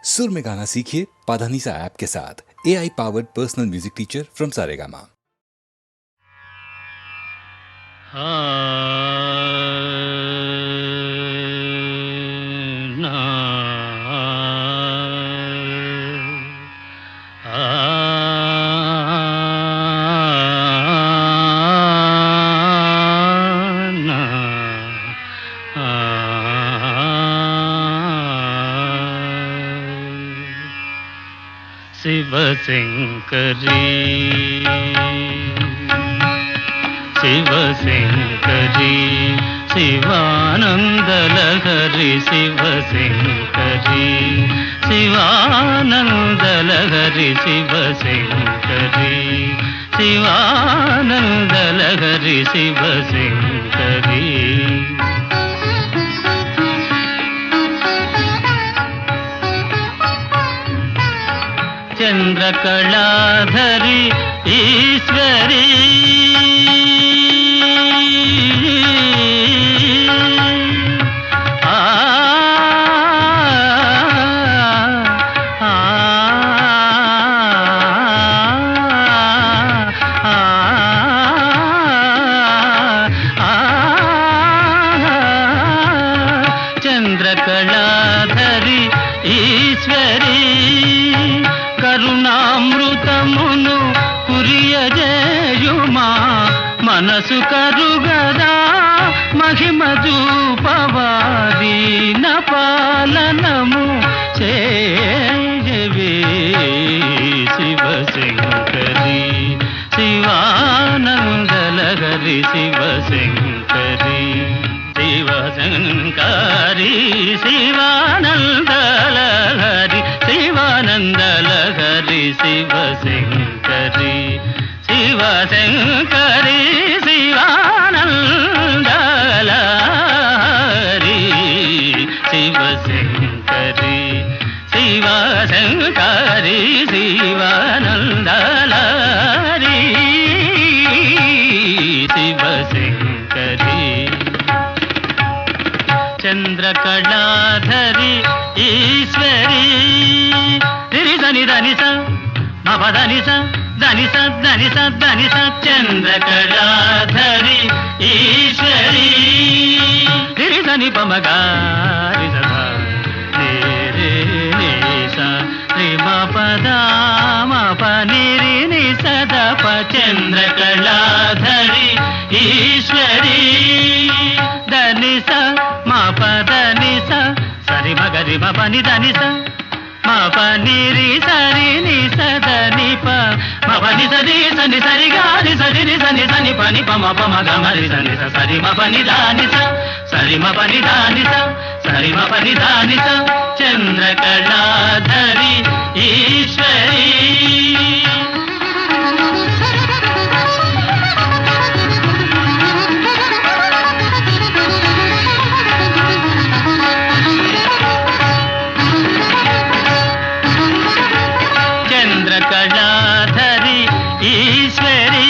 सुर में गाना सीखिए पाधानीसा ऐप के साथ। AI powered personal music teacher from Saregama. शिवशंकरी शिवशंकरी शिवानंदलहरी शिवशंकरी शिवानंदलहरी शिवशंकरी शिवानंदलहरी शिवशंकरी चंद्रकलाधरी ईश्वरी चंद्रकलाधरी ईश्वरी కరుణామృతమును కురియజేయుమా మనసు కరుగదా మహిమ చూపవాదీన పాలనము చేయవే శివశంకరి శివానందలహరి శివశంకరి శివశంకరి శివానందలహరి శివానందలహరి శివశంకరి శివశంకరి శివానందలహరి శివశంకరి శివశంకరి శివానందలహరి శివశంకరి చంద్రకళాధరి ఈశ్వరీ దని ధనిస మపధనిస ధనిస ధనిస ధనిస చంద్రకళాధరి ఈశ్వరీ గిరిధని పమగారి సదా రే నిస రిమ పదా మప నిరి నిస దప చంద్రకళాధరి ఈశ్వరీ ధనిస మపధనిస సరి మగరి మపని ధనిస మపనిరి సరి ని సదని ప మపని సరి సని సరి గాని సరి ని సని సని పని ప మప మగ మరి సని స సరి మపని దాని స సరి మపని దాని స సరి మపని దాని స చంద్రకళాధరి ఈశ్వరీ చంద్రకళాధరి ఈశ్వరీ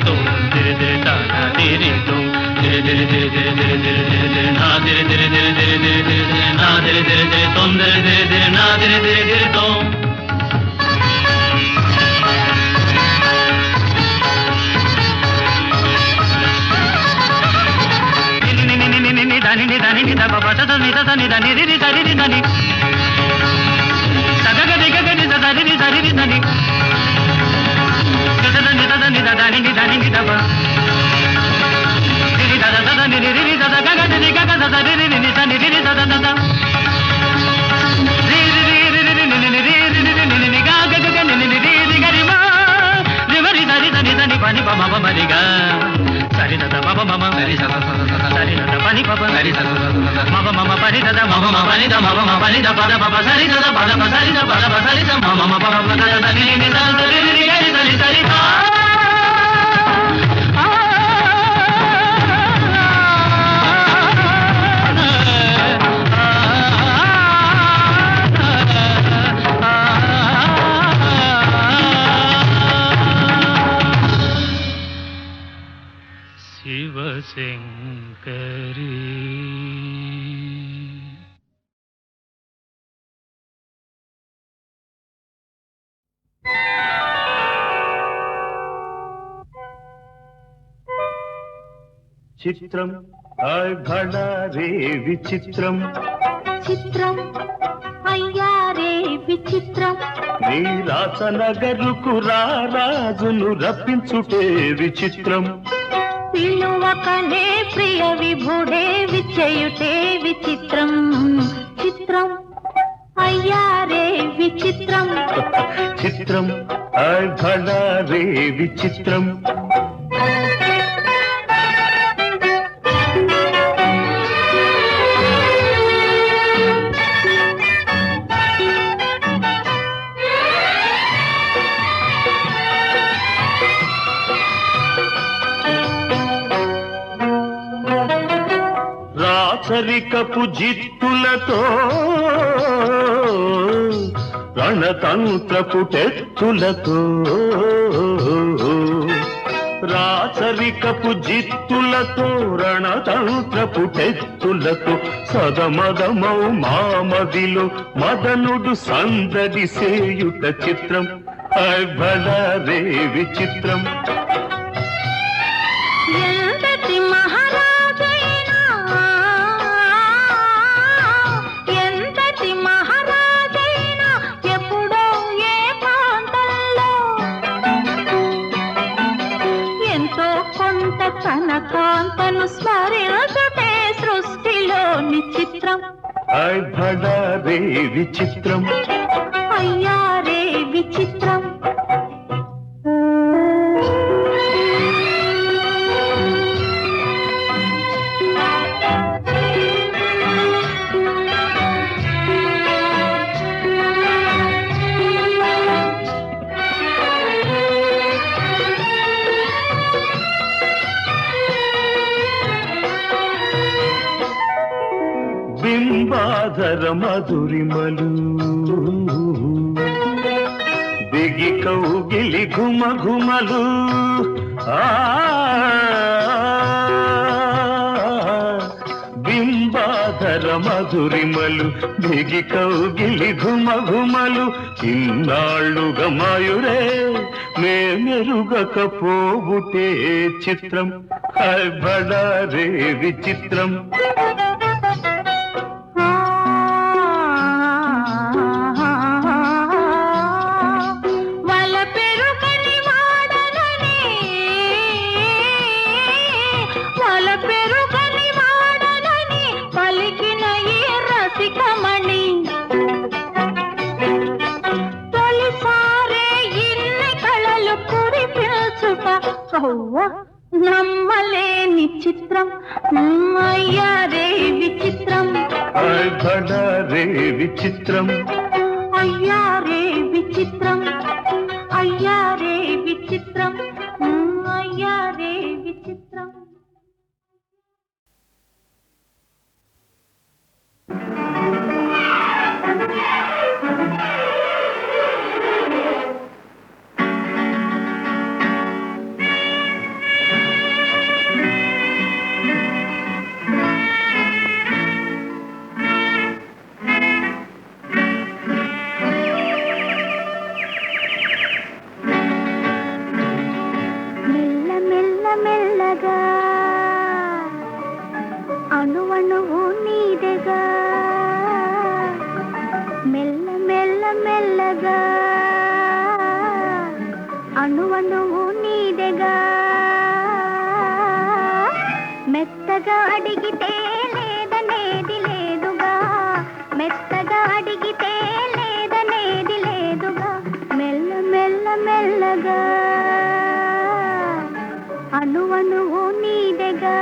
తో దిరి దిరి తా నా దిరి తో దిరి దిరి దిరి దిరి దిరి దిరి దిరి దిరి నా దిరి దిరి దిరి దిరి దిరి దిరి దిరి నా దిరి దిరి దిరి తొం దిరి దిరి దిరి నా దిరి దిరి దిరి తో దని దని ద బ ద ని ద ని ద ని రి రి ద రి రి ద ని సగ గ ది గ గ ని ద ద రి రి ద రి రి ద ని ద ద ని ద ద ని ద ద ని ని ద బ రి రి ద ద ద ని రి రి ద ద గ గ ది గ గ ద ద రి రి ని ద ని రి రి ద ద ద ద రి రి రి రి రి ని ని రి రి రి ని ని గ గ గ గ ని ని రి రి గ రి మా రి మ రి ద రి ద ని ద ని ప ని ప మ ప మ రి గ సరి ద ద మ ప మ మ సరి స స స సరి ద ద ప ని ప ప సరి స స స మ ప మ మ ప ని ద ద మ ప మ ప ని ద మ ప మ ప ని ద ప ద ప ప సరి ద ద ప ద ప సరి ద ప ద ప సరి ద మ మ మ ప మ ద ద ని ని ద ద రి రి గ రి ద ని సరి ద శివశంకరీ చిత్రం ఆయ్ భళా రే విచిత్రం చిత్రం అయ్యా రే విచిత్రం నీ రాసనగరుకు రాజును రప్పించుటే విచిత్రం పిలువకనే ప్రియ విభుడే విచయుటే విచిత్రం చిత్రం అయ్యా రే విచిత్రం చిత్రం ఆయ్ భళా రే విచిత్రం రాచరికపు జిత్తులతో రణతంత్రపు టెత్తులతో రాచరికపు జిత్తులతో రణతంత్రపు టెత్తులతో సదమదమౌ మామదిలో మదనుడు సందడి సేయుట చిత్రం ఆయ్ భళా రే విచిత్రం ఎంతటి మహారాజైనా ఎంతటి మహారాజైనా ఎప్పుడో ఏ ప్రాంతంలో ఎంతో కొంత తన కాంతను స్మరించుటే సృష్టిలోని చిత్రం ఆయ్ భళా రే విచిత్రం అయ్యా రే విచిత్రం బింబాధర మధురిమలు బిగి కౌగిలి ఘుమ ఘుమలు బింబాధర మధురిమలు బిగి కౌగిలి ఘుమ ఘుమలు ఇన్నాళ్ళుగా మాయురే మేమెరుగకపోబుటే చిత్రం ఆయ్ భళా రే విచిత్రం నమ్మలేని చిత్రం అయ్యా రే విచిత్రం ఆయ్ భళా రే విచిత్రం అయ్యా రే విచిత్రం అయ్యా రే విచిత్రం అయ్యా రే విచిత్రం మెల్లగా అణువణువు నీదెగా మెల్ల మెల్ల మెల్లగా అణువణువు నీదెగా మెత్తగా అడిగితే లేదనేది లేదుగా మెత్తగా అడిగితే లేదనేది లేదుగా మెల్ల మెల్ల మెల్లగా అణువణువు నీదెగా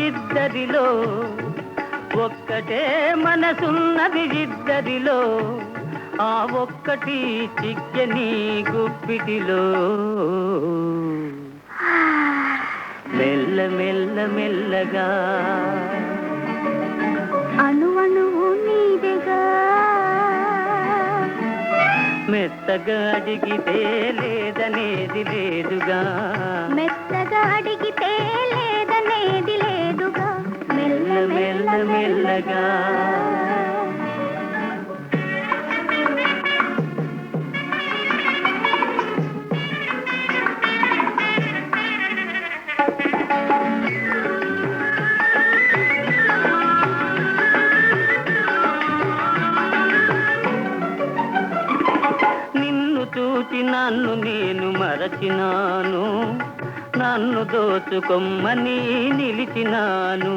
ఇద్దరిలో ఒక్కటే మనసున్నది ఇద్దరిలో ఆ ఒక్కటి చిక్కని గుప్పిటిలో మెల్ల మెల్ల మెల్లగా అణువణువు నీదెగా మెత్తగా అడిగితే లేదనేది లేదుగా మెత్తగా అడిగితే లేదనేది లేదుగా మెల్ల మెల్ల మెల్లగా నిన్ను చూచి నన్ను నేను మరచినాను నన్ను దోచుకొమ్మని నిలిచినాను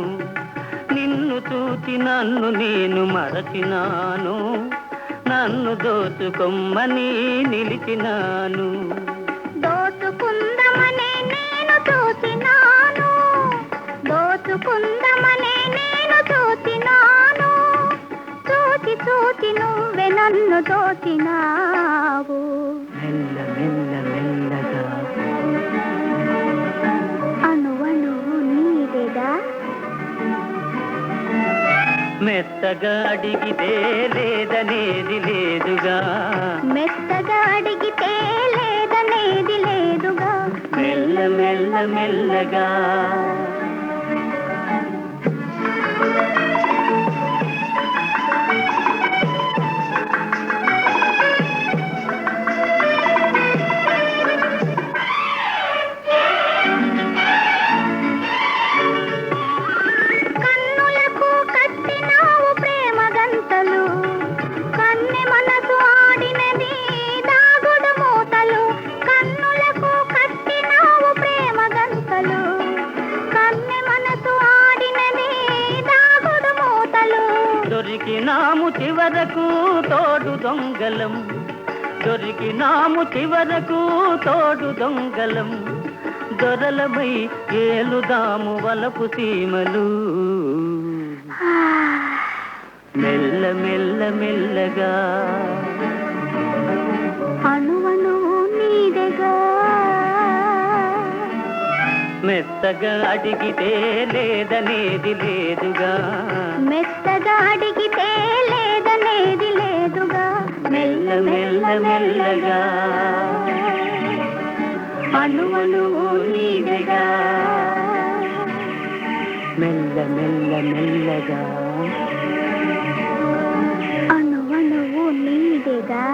నిన్ను చూచి నన్ను నేను మరచినాను నన్ను దోచుకొమ్మని నిలిచినాను దోచుకుందమనే నేను చూసినాను దోచుకుందమనే నేను చూసినాను చూచి చూచి నువ్వే నన్ను దోచినావు మెల్ల మెల్ల మెల్లగా అణువణువు నీదెగా మెత్తగా అడిగితే లేదనేది లేదుగా మెత్తగా అడిగితే లేదనేది లేదుగా మెల్ల మెల్ల మెల్లగా దొరికినాము చివరకు తోడు దొంగలం దొరికినాము చివరకు తోడు దొంగలం దొరలమై ఏలుదాము వలపు సీమలు మెల్ల మెల్ల మెల్లగా అణువణువు నీదెగా మెత్తగా అడిగితే లేదనేది లేదుగా మెత్తగా అడిగితే లేదనేది లేదుగా మెల్ల మెల్ల మెల్లగా అణువణువు నీదెగా మెల్ల మెల్ల మెల్లగా అణువణువు నీదెగా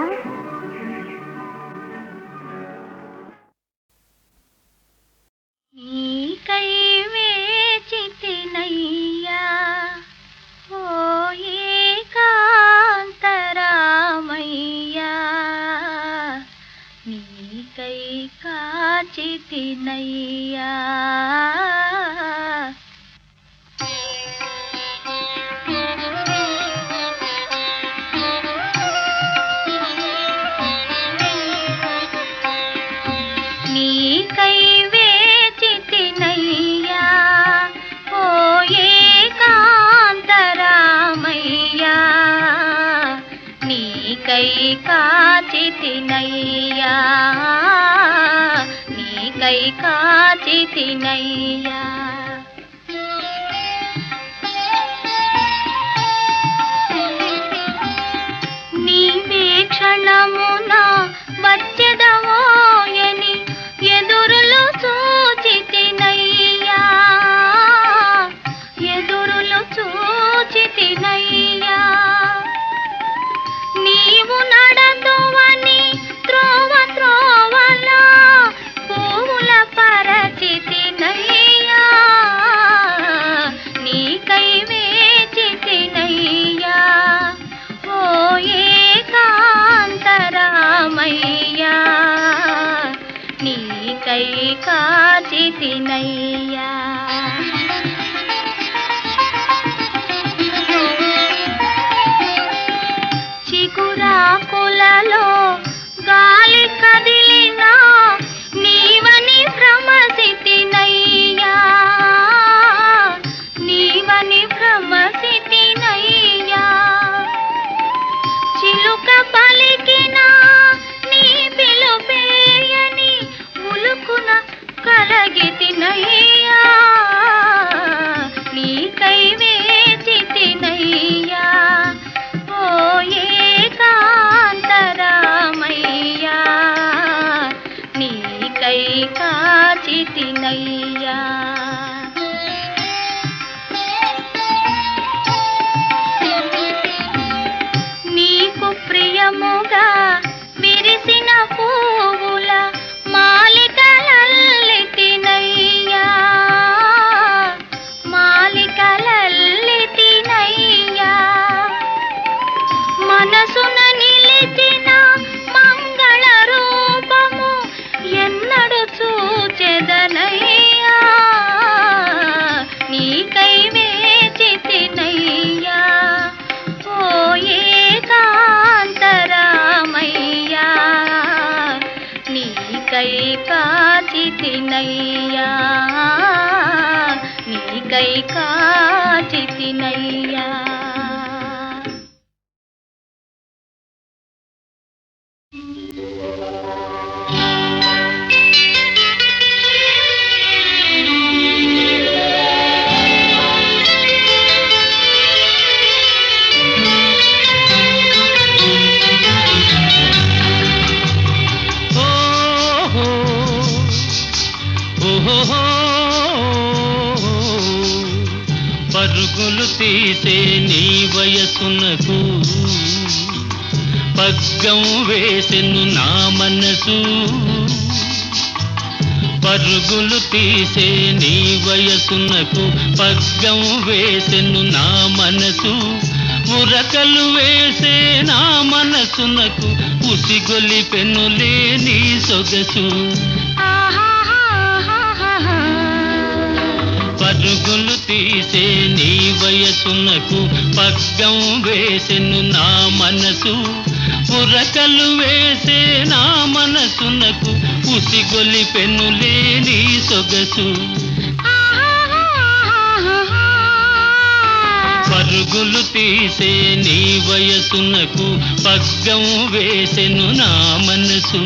నీకై వేచితినయ్యా ఓ ఏకాంతరామయ్యా నీకై కాచితినయ్యా నీకై వేచితినయ్యా ఓ ఏకాంతరామయ్యా నీకై కాచితినయ్యా నీకై కాచితినయ్యా నీవే క్షణమున వచ్చెదవోయని ఎదురులు చూచితినయ్యా ఎదురులు చూచితినయ్యా నీవు నడదువని త్రోవ త్రోవలా పువ్వుల పరచితినయ్యా నీకై వేచితినయ్యా ఓ ఏకాంతరామయ్యా నీకై కాచితినయ్యా చిగురాకులలో గాలి కదిలినా నీవని భ్రమసితినయ్యా నీవని భ్రమసితినయ్యా చిలుక పలికినా నీ పిలుపేయని ఉలుకున కలగితినయ్యా నీకై వేచితినయ్యా ఓ ఏకాంతరామయ్యా నీకై కాచితినయ్యా నీకు ప్రియముగా విరిసిన పువ్వుల మాలికలల్లితినయ్యా మాలికలల్లితినయ్యా మనసున నిలిచిన మంగళ రూపము ఎన్నడు చూచెదనయ్యా నీకై వేచితినయ్యా ఓ ఏకాంతరామయ్యా నీకై కాచితినయ్యా నీకై కాచితినయ్యా పరుగులు తీసే నీ వయసునకు పగ్గం వేసెను నా మనసు పరుగులు తీసే నీ వయసునకు పగ్గం వేసెను నా మనసు ఉరకలు వేసే నా మనసునకు ఉసిగొలిపెనులే నీ సొగసు పరుగులు తీసే నీ వయసునకు పగ్గం వేసెను నా మనసు ఉరకలు వేసే నా మనసునకు ఉసిగొలిపెనులే నీ సొగసు పరుగులు తీసే నీ వయసునకు పగ్గం వేసెను నా మనసు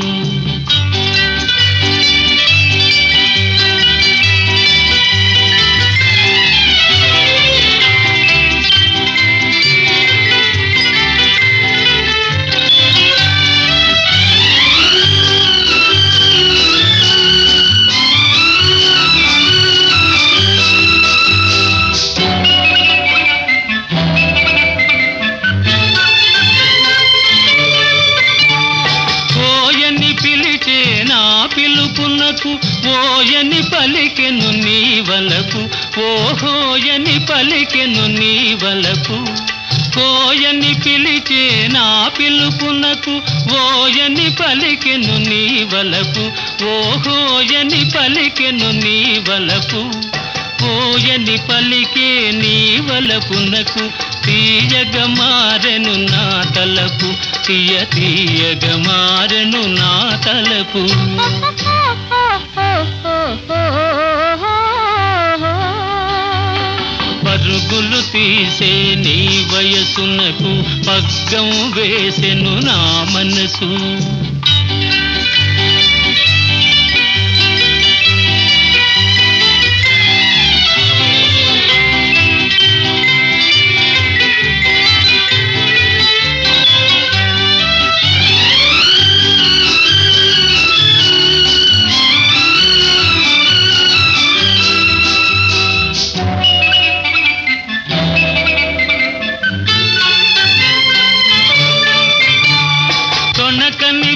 పిలుపునకు ఓయని పలికెను నీ వలపు ఓహోయని పలికెను నీ వలపు కోయని పిలిచే నా పిలుపునకు ఓయని పలికెను నీ వలపు ఓహోయని పలికెను నీ వలపు ఓయని పలికే నీ వలపునకు తీయగ మారెను నా తలపు తీయ తీయగ మారెను నా తలపు పరుగు పరుగులు తీసే నీ వయసునకు పగ్గం వేసెను నా మనసు.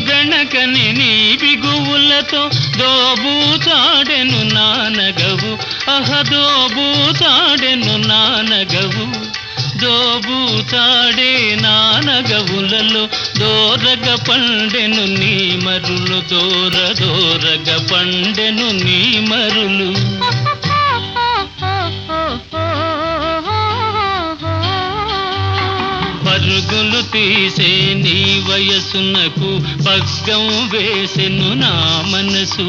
గణకని నీ బిగువులతో దోబూచాడెను నానగవు, దోబూచాడెను నానగవు. దోబూచాడే నానగవులలో దోరగ పండెను నీ మరులు, దోరగ పండెను నీ మరులు. పరుగులు తీసే నీ వయసునకు పగ్గం వేసెను నా మనసు.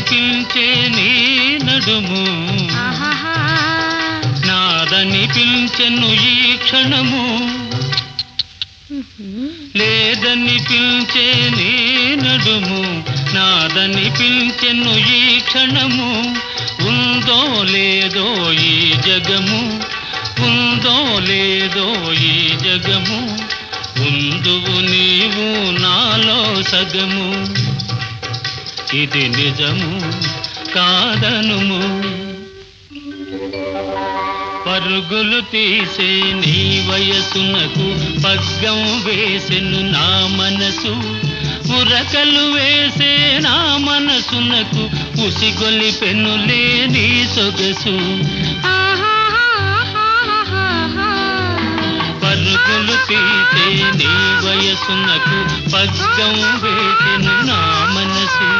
పిలిచే నీ నడుము నాదని పిలిచెను ఈ క్షణము, లేదని పిలిచే నీ నడుము నాదని పిలిచెను ఈ క్షణము. ఉందో లేదో ఈ జగము, ఉందో లేదో ఈ జగము, ఉందువు నీవు నాలో సగము. ఇది నిజము కాదనుము. పరుగులు తీసే నీ వయసునకు పగ్గం వేసెను నా మనసు. ఉరకలు వేసే నా మనసునకు ఉసిగొలిపెనులే నీ సొగసు. పరుగులు తీసే నీ వయసునకు పగ్గం వేసెను నా మనసు.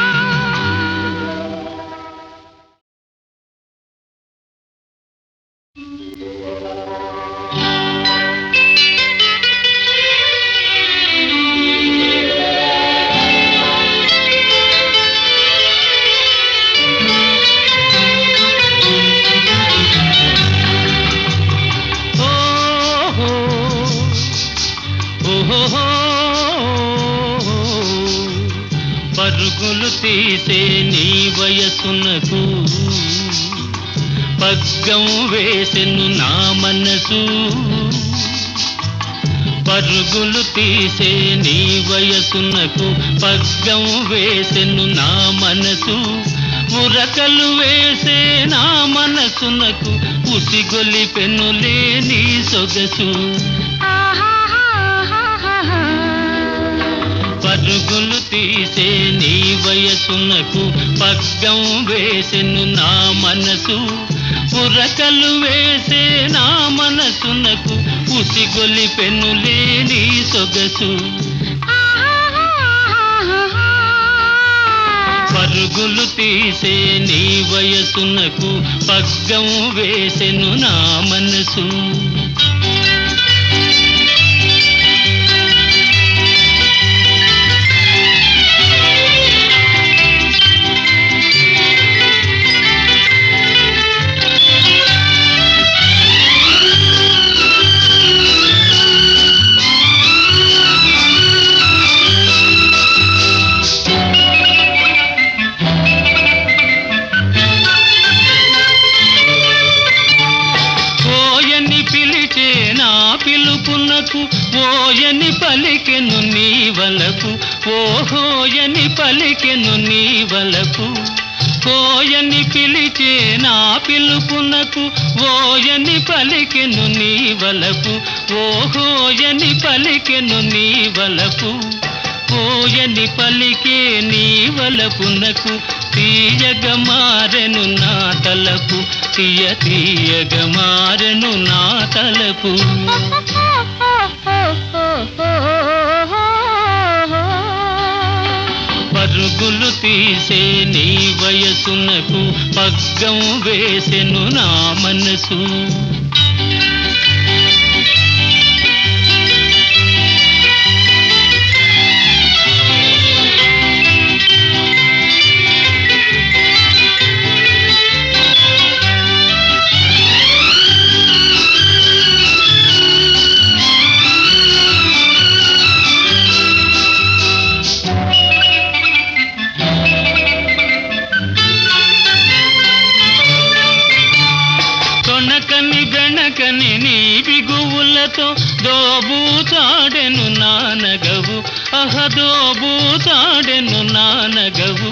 పరుగులు తీసే నీ వయసునకు పగ్గం వేసెను నా మనసు. పరుగులు తీసే నీ వయసునకు పగ్గం వేసెను నా మనసు. ఉరకలు వేసే నా మనసునకు ఉసిగొలిపెనులే నీ సొగసు. పరుగులు తీసే నీ వయసునకు పగ్గం వేసెను నా మనసు. ఉరకలు వేసే నా మనసునకు ఉసిగొలిపెనులే నీ సొగసు. పరుగులు తీసే నీ వయసునకు పగ్గం వేసెను నా మనసు. పిలుపునకు ఓయని పలికెను నీ వలపు, ఓహోయని పలికెను నీ వలపు. ఓయని పిలిచే నా పిలుపునకు ఓయని పలికెను నీ వలపు, ఓహోయని పలికెను నీ వలపు. ఓయని పలికే నీ వలపునకు తీయగ మారెను నా తలపు, తీయగ మారెను నా తలపు. పరుగులు తీసే నీ వయసునకు పగ్గం వేసెను నా మనసు. కొనకని గణకని నీ బిగువులతో దోబూచాడెను నానగవు, దోబూచాడెను నానగవు.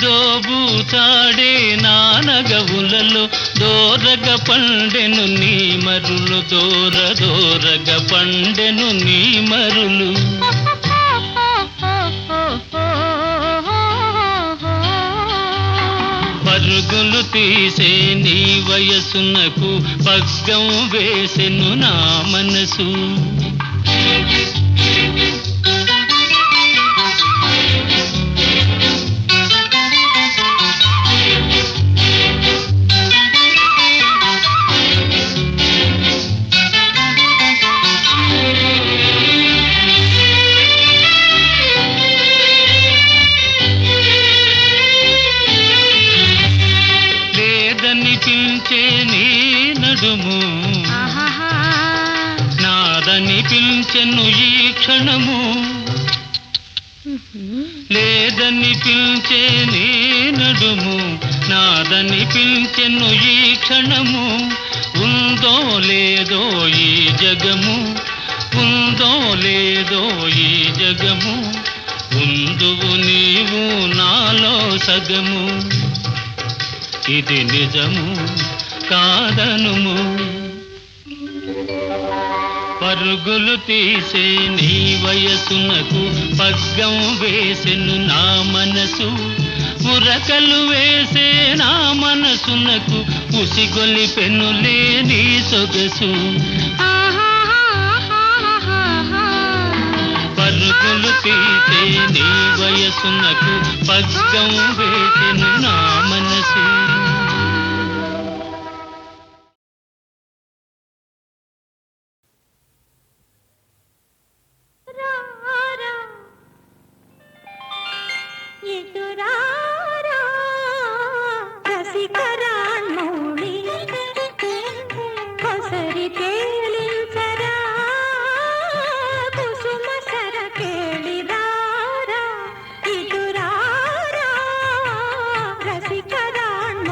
దోబూచాడే నానగవులలో దోరగ పండెను నీ మరులు, దోరగ పండెను నీ మరులు. పరుగులు తీసే నీ వయసునకు పగ్గం వేసెను నా మనసు. లేదనిపించే నీ నడుము నాదనిపించెను ఈ క్షణము. లేదనిపించే నీ నడుము నాదనిపించెను ఈ క్షణము. ఉందో లేదో ఈ జగము, ఉందో లేదో ఈ జగము. ఉందువు నీవు నాలో సగము, ఇది నిజము కాదనుము. పరుగులు తీసే నీ వయసునకు పగ్గం వేసెను నా మనసు. ఉరకలు వేసే నా మనసునకు ఉసిగొలిపెనులే నీ సొగసు. పరుగులు తీసే నీ వయసునకు పగ్గం వేసెను నా మనసు. రసికరాణ్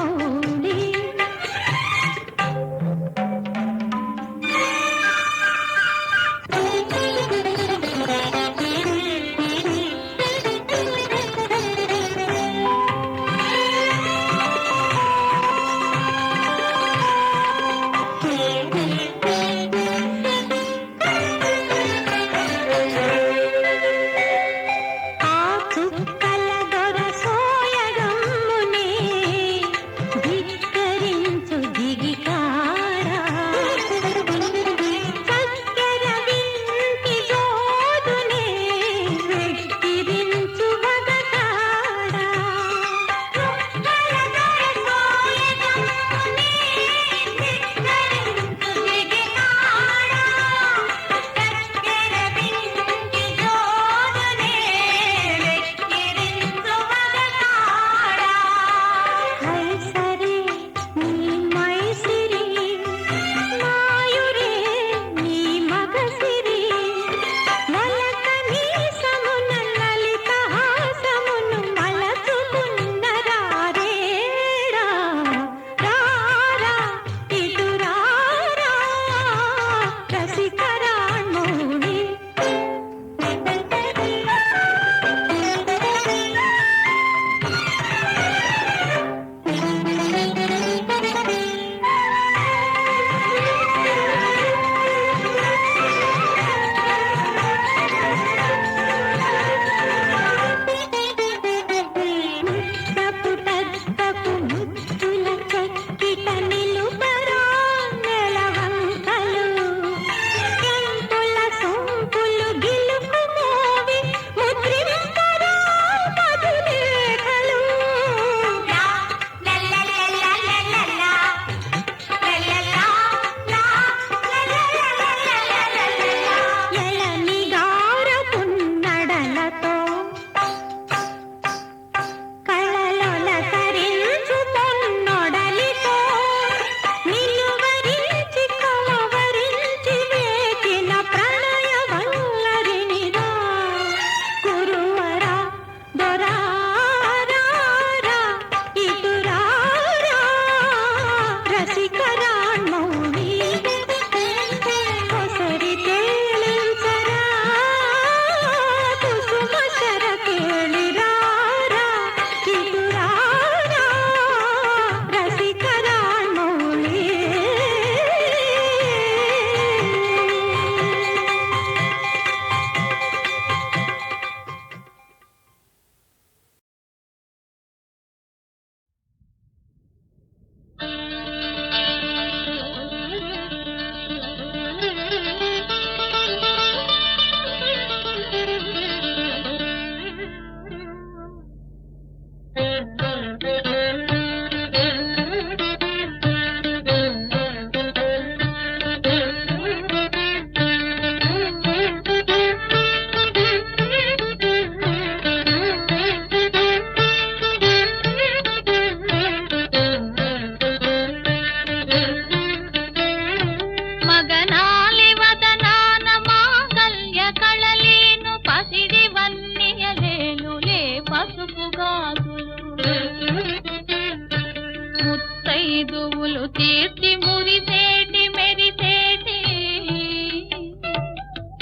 కొలువులు తీర్చి మురిసేటి మెరిసేటి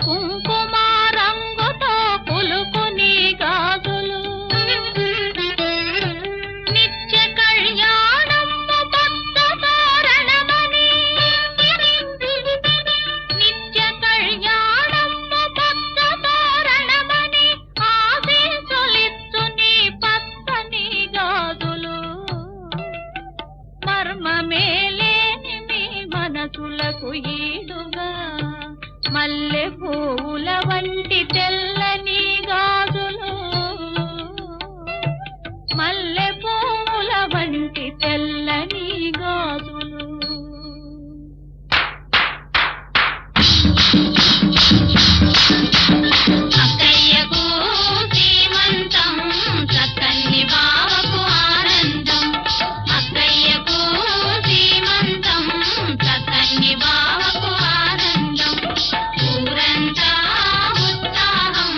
కుంకుమ రంగుతో పులుకుని గాజులు నిత్య కళ్యాణము భక్త తోరణమని నిత్య కళ్యాణము భక్త తోరణమని ఆశీసులిచ్చుని పచ్చని గాజులు మర్మమేలేని మీ మనసులకు ఈడుగా మల్లె పువ్వుల వంటి తెల్లని గాజులు మల్లె పువ్వుల వంటి తెల్లని గాజులు అక్కయ్యకు సీమంతం చక్కని బావకు ఆనందం అక్కయ్యకు సీమంతం చక్కని బావకు ఆనందం ఊరంతా ఉత్సాహం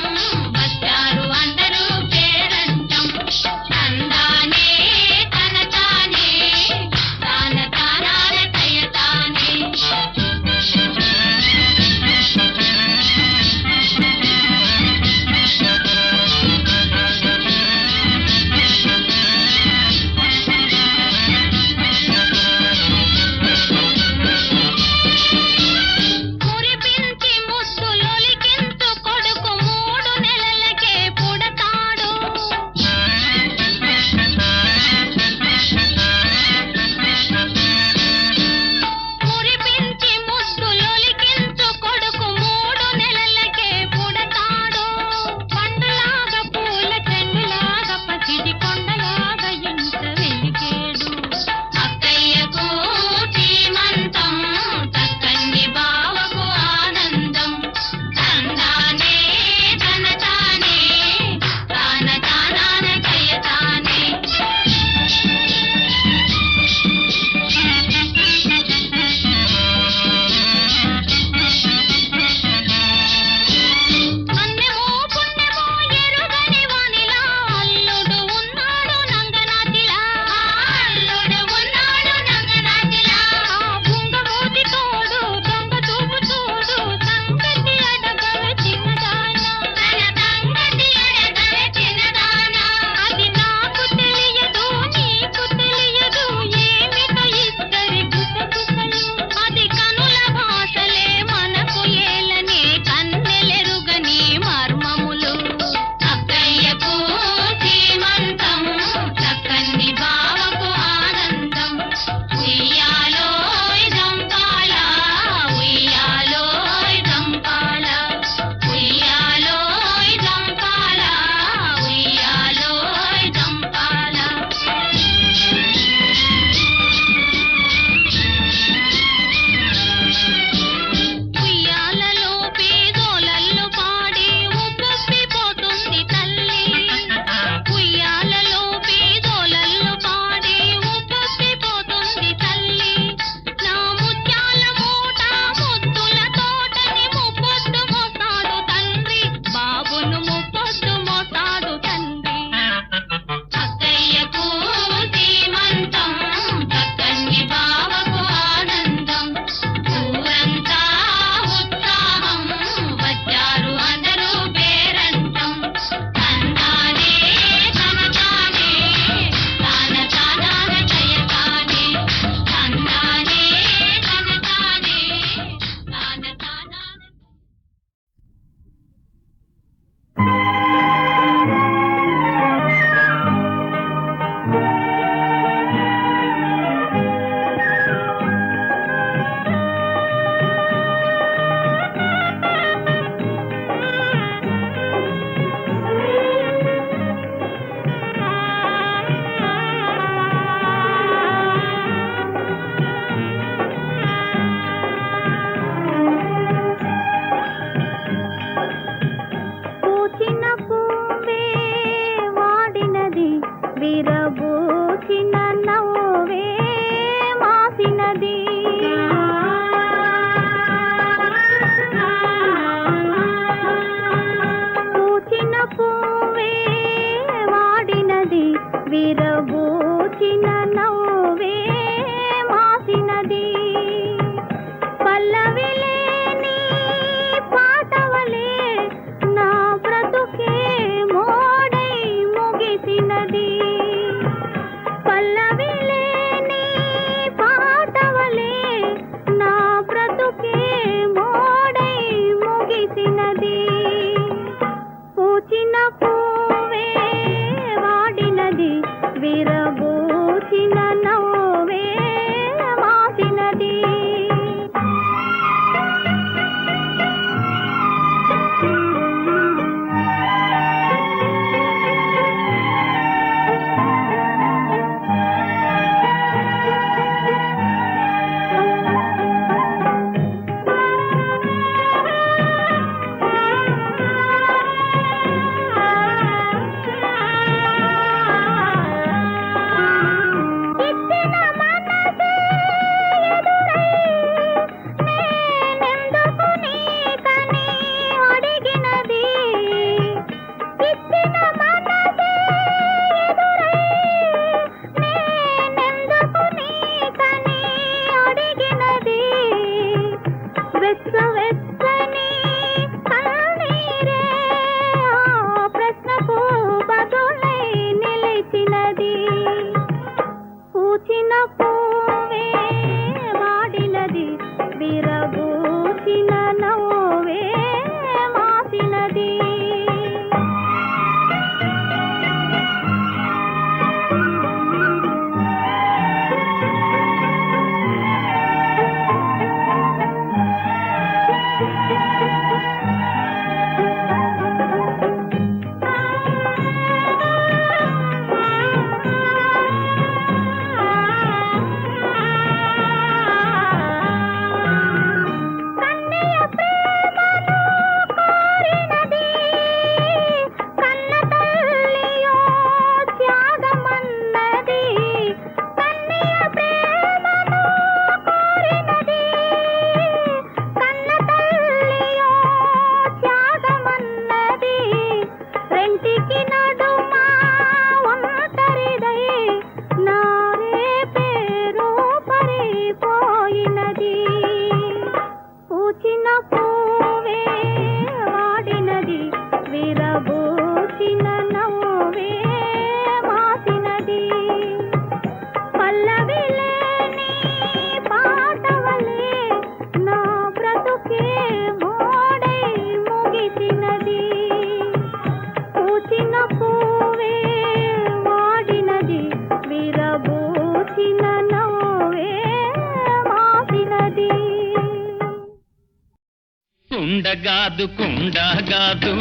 కుండగాదు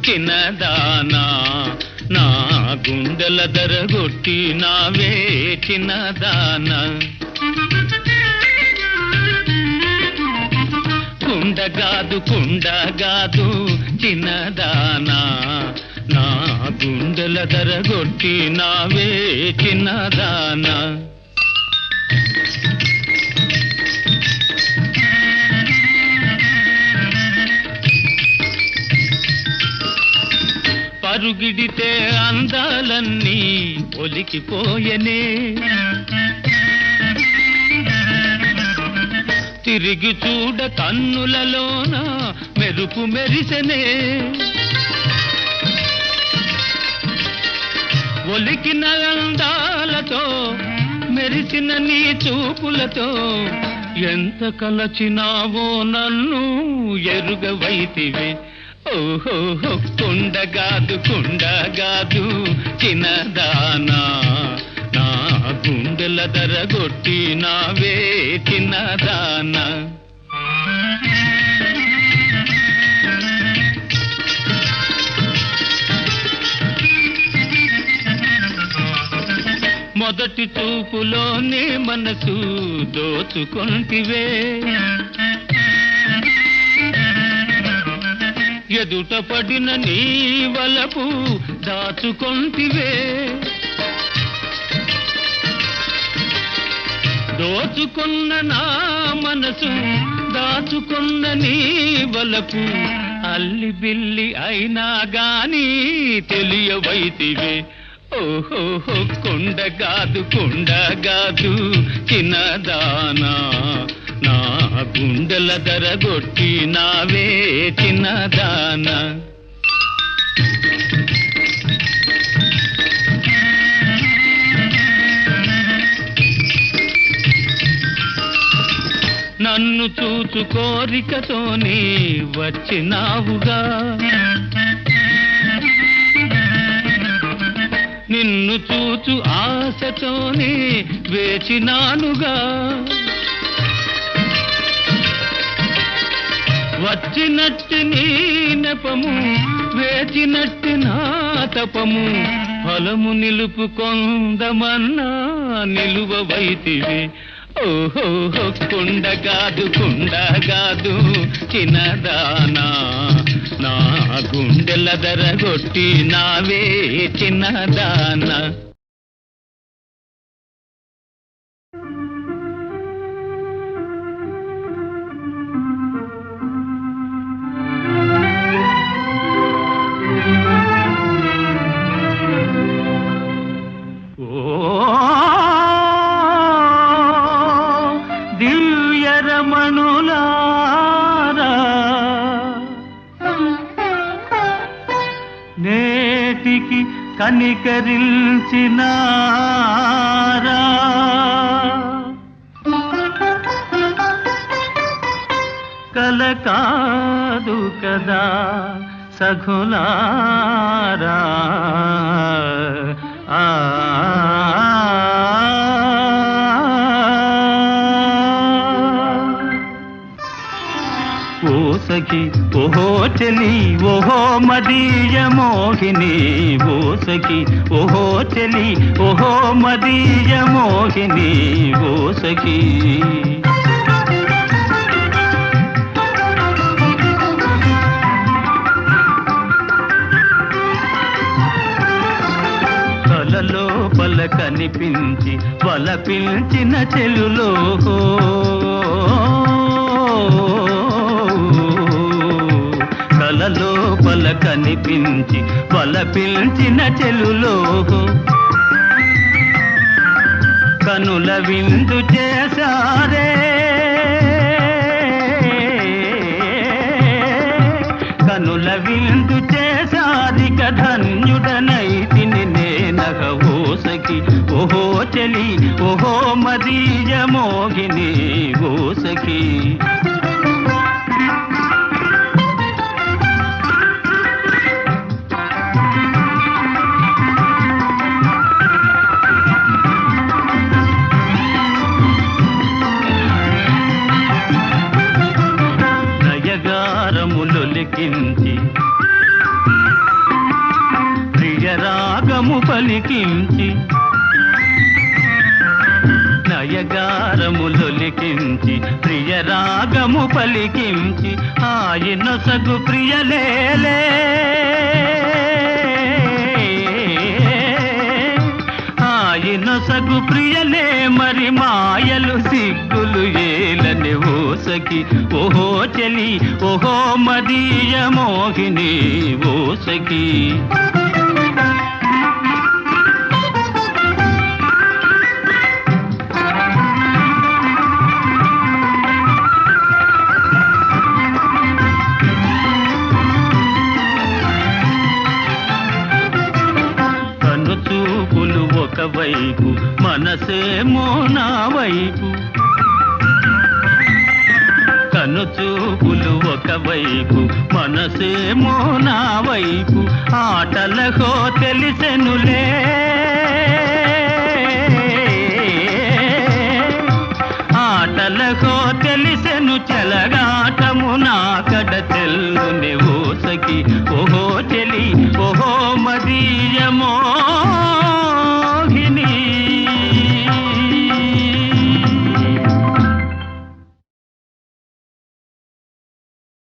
చిన్నదానా నా గుండెల దరగొట్టి నావే చిన్నదానా కుండగాదు చిన్నదానా నా గుండెల దరగొట్టి నావే చిన్నదానా పరుగిడితే అందాలన్నీ ఒలికిపోయనే తిరిగి చూడ కన్నులలోన మెరుపు మెరిసెనే ఒలికిన అందాలతో మెరిసిన నీ చూపులతో ఎంత కలచినావో నన్ను ఎరుగవైతివే ఓహో కుండగాదు చిన్నదానా నా గుండెల దరగొట్టి నావే చిన్నదానా మొదటి చూపులోనే మనసు దోచుకొంటివే ఎదుట పడిన నీ వలపు దాచుకొంటివే దోచుకున్న నా మనసు దాచుకున్న నీ వలపు అల్లి బిల్లి అయినా గాని తెలియవైతివే ఓహో కుండగాదు చిన్నదానా నా గుండెల దరగొట్టి నావే చిన్నదానా నన్ను చూచు కోరికతోనే వచ్చినావుగా నిన్ను చూచు ఆశతోనే వేచినానుగా వచ్చినట్టు నీ నెపము వేచినట్టు నా తపము ఫలము నిలుపుకొందమన్నా నిలువవైతివే ఓహో కుండగాదు చిన్నదానా నా గుండెల దరగొట్టి నావే చిన్నదానా నేటికి కనికరించినారా కల కాదు కదా సఖులారా ఓ సఖి ఓహో చెలి ఓహో మదీయ మోహిని ఓ సఖి ఓహో చెలి ఓహో మదీయ మోహిని ఓ సఖి కలలో పల కనిపించి వలపించిన చెలులో కలలోపల కనిపించి వలపించిన చెలులో కనుల విందు చేశారే కనుల విందు చేశారిక ధన్యుడనైతిని నేనగ ఓ సఖి ఓహో చెలి ఓహో మదీయ మోహిని ఓ సఖి పలికించి నయగారములొలికించి ప్రియరాగము పలికించి ఆయనొసగు ప్రియలేలే ఆయనొసగు ప్రియలే మరి మాయలు సిగ్గులు ఏలని ఓసకి ఓహో చెలి ఓహో మదీయ మోహిని ఓసకి చూపులు ఒకవైపు మనసేమో నా వైపు కనుచూపులు ఒకవైపు మనసేమో నా వైపు ఆటలకో తెలిసెనులే ఆటలకో తెలిసెను చెలగాటము నా